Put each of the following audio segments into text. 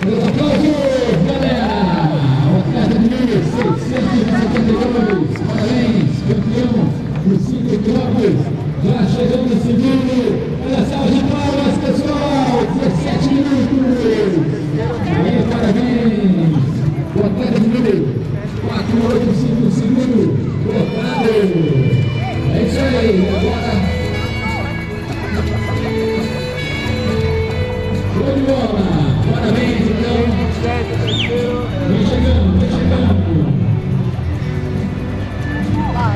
Meus aplausos, galera! O atleta de 1.672, parabéns, campeão dos 5 quilômetros, já chegando no segundo. Olha, salva de palmas, pessoal! 17 minutos! Aí, parabéns! O atleta de número 485, segundo colocado. É isso aí, agora. Show de bola! Parabéns, então! Vem chegando, vem chegando! Vamos lá!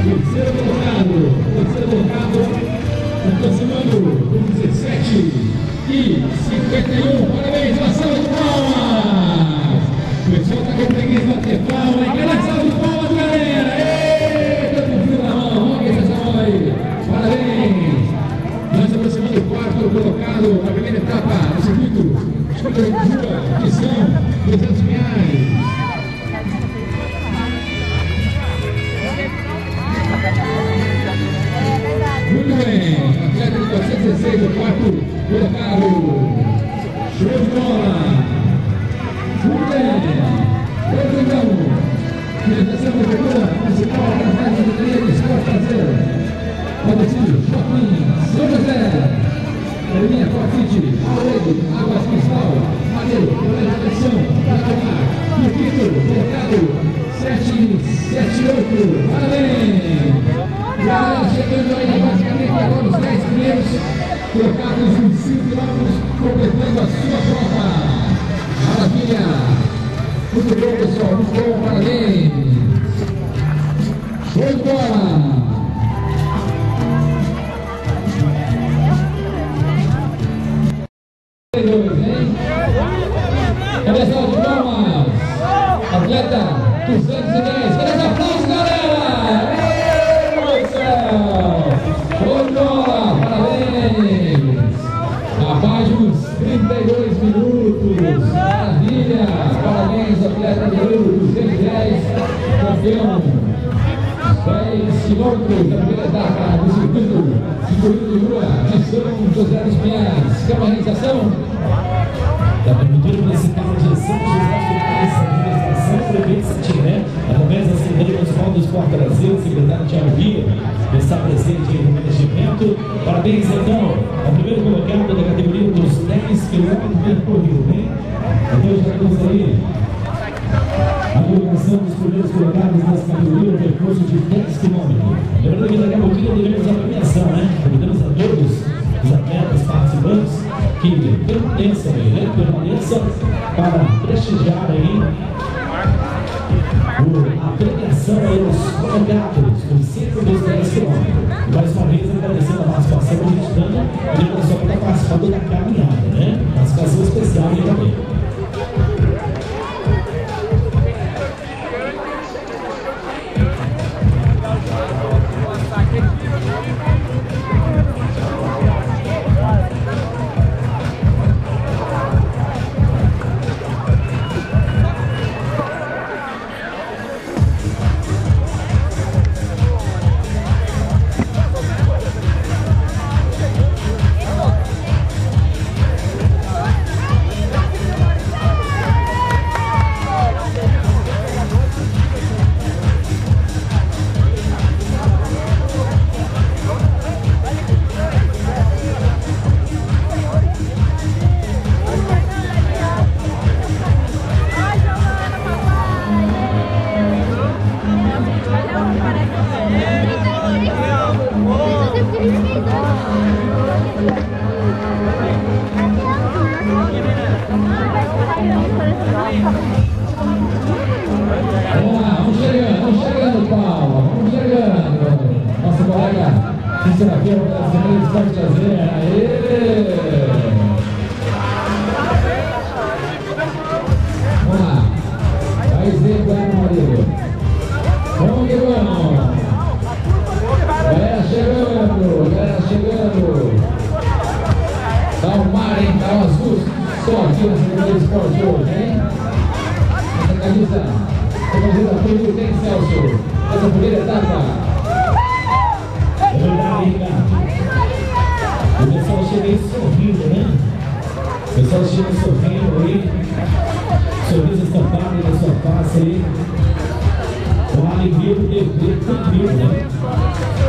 Terceiro colocado, aproximando com 17 e 51. Parabéns, uma salva de palmas! O pessoal está com preguiça de bater palma. Aquela salva de palmas, galera! Eita, com frio na mão, vamos ver essa mão aí! Parabéns! Nós aproximando o quarto colocado na primeira etapa do circuito. Escuta de rua, missão, R$200. Muito bem, atleta de 416, o quarto colocado. Show de bola. Muito bem. Continuamos. Finalização da prefeitura municipal da Festa de Secretaria de Esporte Prazer. Patrocínio Shopping São José. Linha Forfite, Aurélio, Águas Cristal, Madeiro, Colégio de Atenção, Pratomar, Quito, colocado 778. Parabéns. Galera, chegando aí basicamente agora os 10 primeiros colocados nos 5 quilômetros, completando a sua prova. Maravilha! Muito bom, pessoal, muito bom, parabéns! Show de bola! Cadê essa de palmas? Atleta 210, cadê esse aplauso, galera? Show de bola, parabéns! Abaixo dos 32 minutos, maravilha! Parabéns, atleta de número 210, campeão 10 quilômetros da primeira etapa do circuito de corrida de rua de São José dos Pinhais. Quer uma realização? Da Prefeitura Municipal de São José dos Pinhais, administração prefeito Santiré, através da Secretaria Municipal do Esporte Brasil, secretário Thiago Via, está presente aí no managimento. Parabéns, então, ao primeiro colocado da categoria dos 10 quilômetros percorridos, hein? Então já temos aí a colocação dos primeiros colocados nessa categoria, no percurso de 10 quilômetros. Lembrando que daqui a pouquinho teremos a premiação, né? Convidamos a todos os atletas participantes que permaneçam aí, né? Permaneçam para prestigiar aí a premiação aí dos colocados por 5 dos 10 quilômetros. Mais uma vez agradecendo a participação do Gestante, e o pessoal que está participando da caminhada, né? Participação especial aí também. Vamos lá, vamos chegando, Paulo, vamos chegando. Nosso colega, fisioterapeuta da Secretaria de Esporte Prazer, aê! Vamos lá, vai exemplo aí, meu marido. Vamos que vamos. Galera chegando. Tá o mar, hein? Tá o azul só aqui na Secretaria de Esporte hoje, hein? Essa camisa tudo tem, Celso. Essa primeira etapa. É verdade, Ricardo. O pessoal chega aí sorrindo, né? O pessoal chega sorrindo aí, sorriso estampado na sua face aí, com a alegria do dever cumprido, né?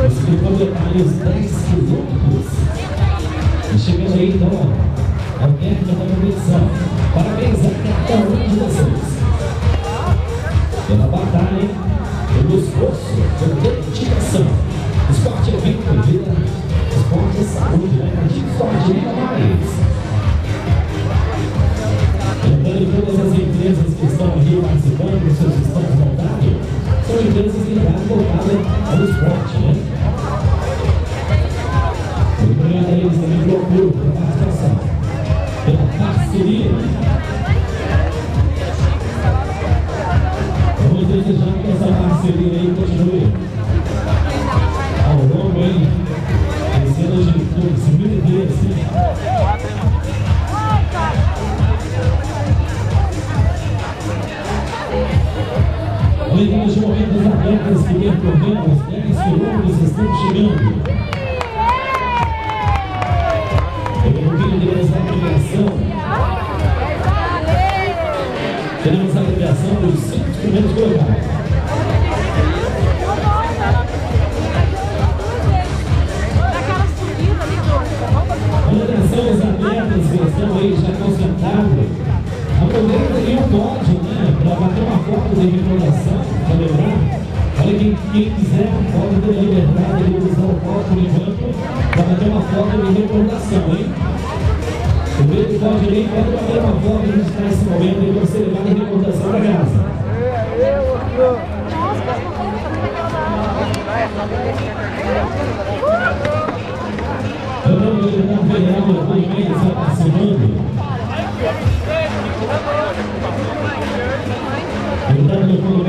Você tem que completar aí os 10 quilômetros. E chegando aí, então, ó, ao término da competição. Parabéns a cada um de vocês. Pela batalha, hein? Pelo esforço, pela dedicação. Esporte é vida, vida. Esporte é saúde, né? Esporte é vida mais. Lembrando que todas as empresas que estão aqui participando dos seus estandes montados são empresas ligadas voltadas ao esporte, né? Muito obrigado a eles também pelo apoio, pela participação, pela parceria. Vamos desejar que essa parceria aí continue ao longo aí, desse ano de 2013. Neste momento, as atletas que percorreram os 10 quilômetros estão chegando. Daqui a pouquinho teremos a premiação. Teremos a premiação dos 5 primeiros colocados. Atenção, os atletas que estão aí já concentrados. Aproveita aí o pódio, né? Para bater uma foto de recordação, para lembrar. Olha, quem quiser pode ter a liberdade de usar o pódio no campo para bater uma foto de recordação, hein? O meio do pódio ali pode bater uma foto e registrar esse momento e você levar de recordação para casa. Lembrando que ele está vereador do meio, está participando. Lembrando que o